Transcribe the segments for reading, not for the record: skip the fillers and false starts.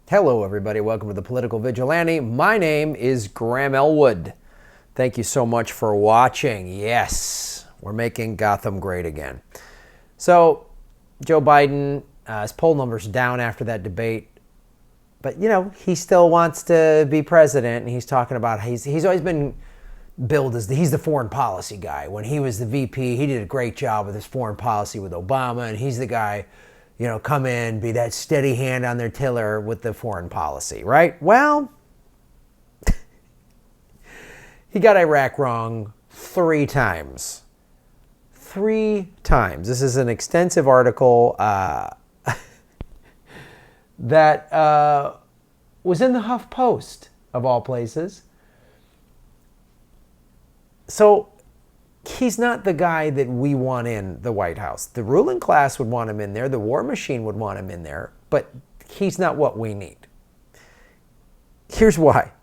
Hello, everybody. Welcome to the Political Vigilante. My name is Graham Elwood. Thank you so much for watching. Yes, we're making Gotham great again. So, Joe Biden, his poll numbers down after that debate, but he still wants to be president, and he's talking about he's always been billed as he's the foreign policy guy. When he was the VP, he did a great job with his foreign policy with Obama, and he's the guy. Come in, be that steady hand on their tiller with the foreign policy, right? Well, he got Iraq wrong 3 times. 3 times. This is an extensive article that was in the HuffPost, of all places. So, he's not the guy that we want in the White House. The ruling class would want him in there. The war machine would want him in there. But he's not what we need. Here's why.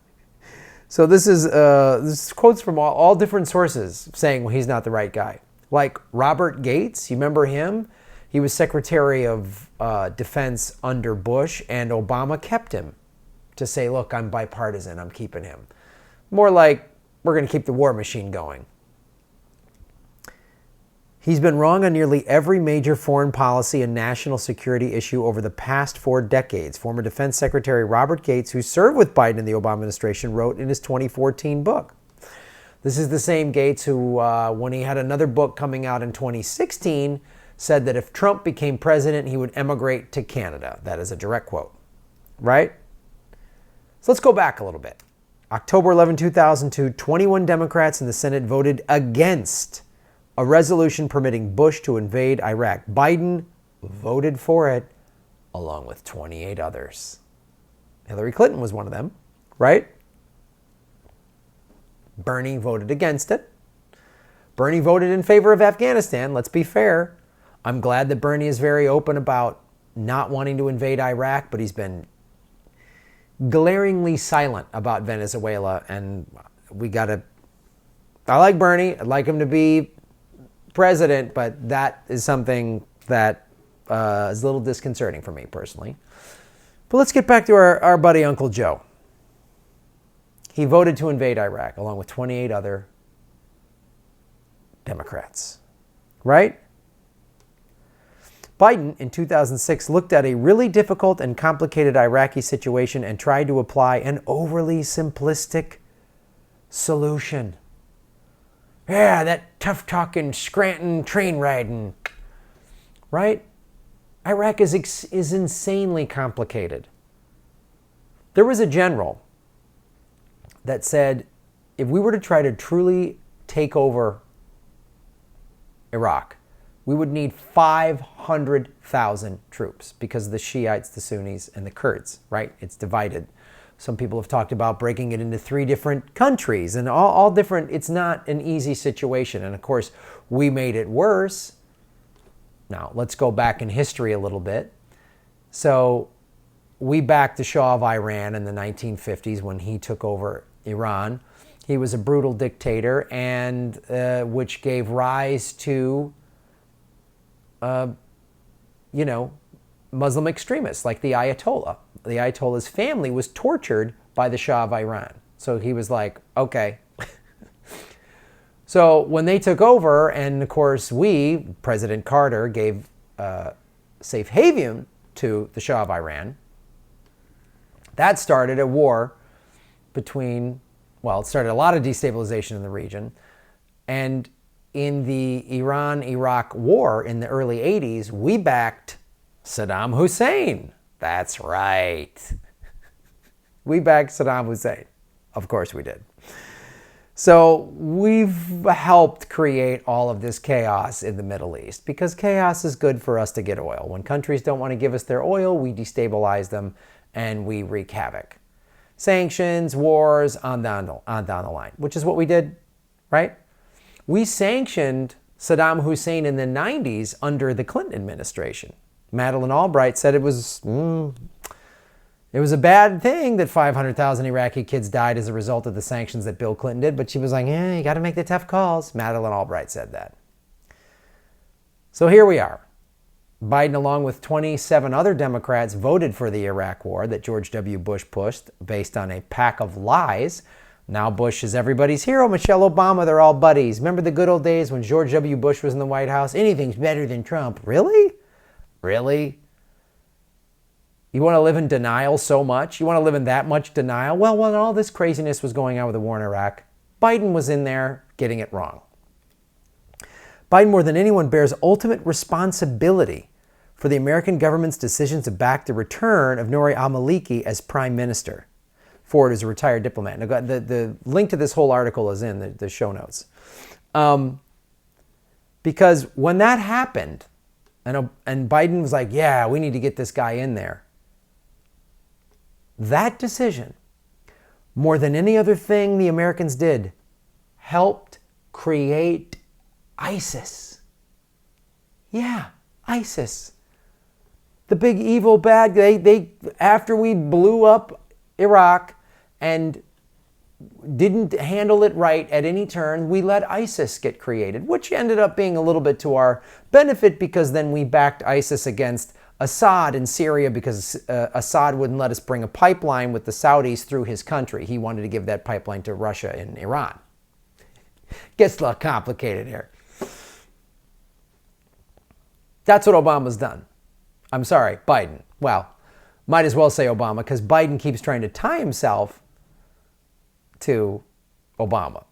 So this is quotes from all different sources saying he's not the right guy. Like Robert Gates, you remember him? He was Secretary of Defense under Bush, and Obama kept him to say, look, I'm bipartisan. I'm keeping him. More like, we're going to keep the war machine going. He's been wrong on nearly every major foreign policy and national security issue over the past 4 decades. Former Defense Secretary Robert Gates, who served with Biden in the Obama administration, wrote in his 2014 book. This is the same Gates who, when he had another book coming out in 2016, said that if Trump became president, he would emigrate to Canada. That is a direct quote, right? So let's go back a little bit. October 11, 2002, 21 Democrats in the Senate voted against a resolution permitting Bush to invade Iraq. Biden voted for it, along with 28 others. Hillary Clinton was one of them, right? Bernie voted against it. Bernie voted in favor of Afghanistan, let's be fair. I'm glad that Bernie is very open about not wanting to invade Iraq, but he's been glaringly silent about Venezuela, and I like Bernie. I'd like him to be president, but that is something that is a little disconcerting for me personally. But let's get back to our buddy Uncle Joe. He voted to invade Iraq along with 28 other Democrats, right? Biden in 2006 looked at a really difficult and complicated Iraqi situation and tried to apply an overly simplistic solution. Yeah, that tough-talking, Scranton train riding, right? Iraq is insanely complicated. There was a general that said, if we were to try to truly take over Iraq, we would need 500,000 troops because of the Shiites, the Sunnis, and the Kurds, right? It's divided. Some people have talked about breaking it into 3 different countries and all different. It's not an easy situation. And of course, we made it worse. Now, let's go back in history a little bit. So we backed the Shah of Iran in the 1950s when he took over Iran. He was a brutal dictator, and which gave rise to, Muslim extremists like the Ayatollah. The Ayatollah's family was tortured by the Shah of Iran. So he was like, okay. So when they took over, and of course President Carter gave safe haven to the Shah of Iran, that started a war between, it started a lot of destabilization in the region. And in the Iran-Iraq war in the early 80s, we backed Saddam Hussein. That's right. We backed Saddam Hussein. Of course we did. So we've helped create all of this chaos in the Middle East because chaos is good for us to get oil. When countries don't want to give us their oil, we destabilize them and we wreak havoc. Sanctions, wars, on down the line, which is what we did, right? We sanctioned Saddam Hussein in the 90s under the Clinton administration. Madeleine Albright said it was a bad thing that 500,000 Iraqi kids died as a result of the sanctions that Bill Clinton did, but she was like, you got to make the tough calls. Madeleine Albright said that. So here we are. Biden, along with 27 other Democrats, voted for the Iraq war that George W. Bush pushed based on a pack of lies. Now Bush is everybody's hero. Michelle Obama, they're all buddies. Remember the good old days when George W. Bush was in the White House? Anything's better than Trump. Really? Really? You want to live in denial so much? You want to live in that much denial? Well, when all this craziness was going on with the war in Iraq, Biden was in there getting it wrong. Biden, more than anyone, bears ultimate responsibility for the American government's decision to back the return of Nouri al-Maliki as prime minister. Ford is a retired diplomat. Now, the link to this whole article is in the show notes. Because when that happened, and Biden was like, yeah, we need to get this guy in there. That decision, more than any other thing the Americans did, helped create ISIS. Yeah, ISIS. The big evil bad, they after we blew up Iraq and didn't handle it right at any turn, we let ISIS get created, which ended up being a little bit to our benefit because then we backed ISIS against Assad in Syria because Assad wouldn't let us bring a pipeline with the Saudis through his country. He wanted to give that pipeline to Russia and Iran. Gets a little complicated here. That's what Obama's done. I'm sorry, Biden. Well, might as well say Obama because Biden keeps trying to tie himself to Obama.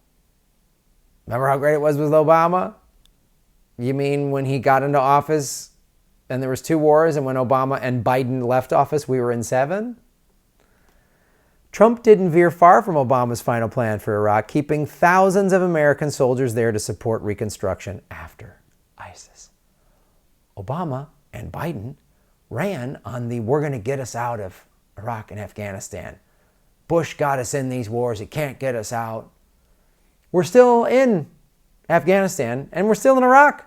Remember how great it was with Obama? You mean when he got into office and there was 2 wars, and when Obama and Biden left office, we were in 7? Trump didn't veer far from Obama's final plan for Iraq, keeping thousands of American soldiers there to support reconstruction after ISIS. Obama and Biden ran on the we're going to get us out of Iraq and Afghanistan. Bush got us in these wars. He can't get us out. We're still in Afghanistan and we're still in Iraq.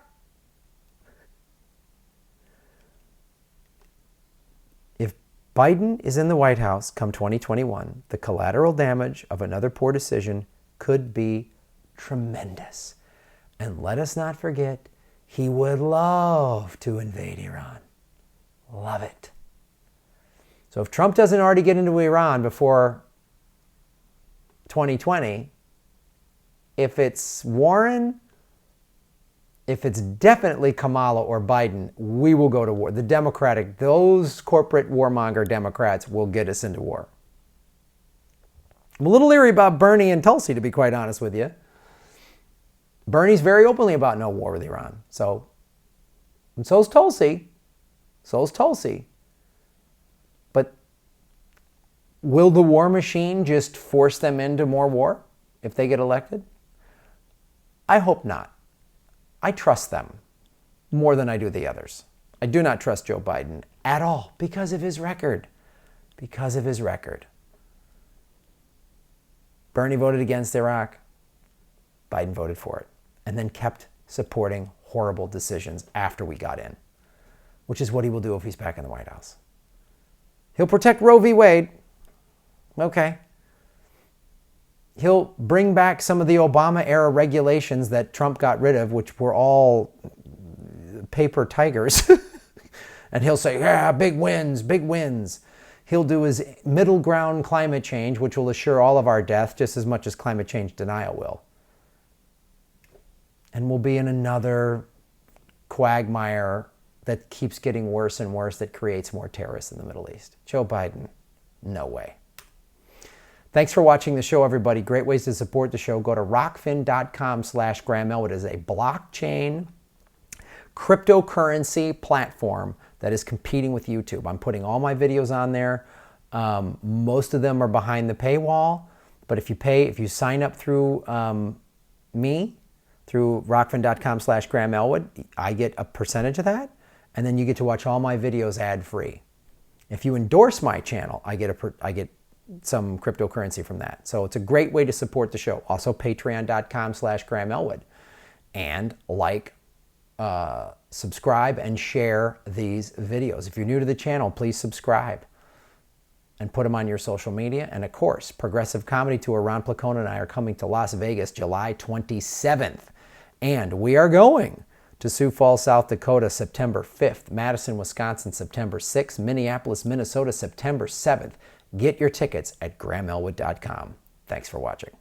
If Biden is in the White House come 2021, the collateral damage of another poor decision could be tremendous. And let us not forget, he would love to invade Iran. Love it. So if Trump doesn't already get into Iran before 2020, if it's Warren, if it's definitely Kamala or Biden, we will go to war. The Democratic, those corporate warmonger Democrats will get us into war. I'm a little leery about Bernie and Tulsi, to be quite honest with you. Bernie's very openly about no war with Iran. And so's Tulsi. So's Tulsi. But will the war machine just force them into more war if they get elected? I hope not. I trust them more than I do the others. I do not trust Joe Biden at all because of his record. Because of his record. Bernie voted against Iraq. Biden voted for it. And then kept supporting horrible decisions after we got in, which is what he will do if he's back in the White House. He'll protect Roe v. Wade. Okay. He'll bring back some of the Obama-era regulations that Trump got rid of, which were all paper tigers. And he'll say, yeah, big wins, big wins. He'll do his middle ground climate change, which will assure all of our death just as much as climate change denial will. And we'll be in another quagmire that keeps getting worse and worse that creates more terrorists in the Middle East. Joe Biden, no way. Thanks for watching the show, everybody. Great ways to support the show. Go to rokfin.com/Graham Elwood. It is a blockchain cryptocurrency platform that is competing with YouTube. I'm putting all my videos on there. Most of them are behind the paywall. But if you sign up through me, through rokfin.com/Graham Elwood, I get a percentage of that. And then you get to watch all my videos ad-free. If you endorse my channel, I get some cryptocurrency from that. So it's a great way to support the show. Also, patreon.com/Graham Elwood. And subscribe and share these videos. If you're new to the channel, please subscribe and put them on your social media. And of course, Progressive Comedy Tour, Ron Placone and I are coming to Las Vegas July 27th. And we are going to Sioux Falls, South Dakota, September 5th. Madison, Wisconsin, September 6th. Minneapolis, Minnesota, September 7th. Get your tickets at GrahamElwood.com. Thanks for watching.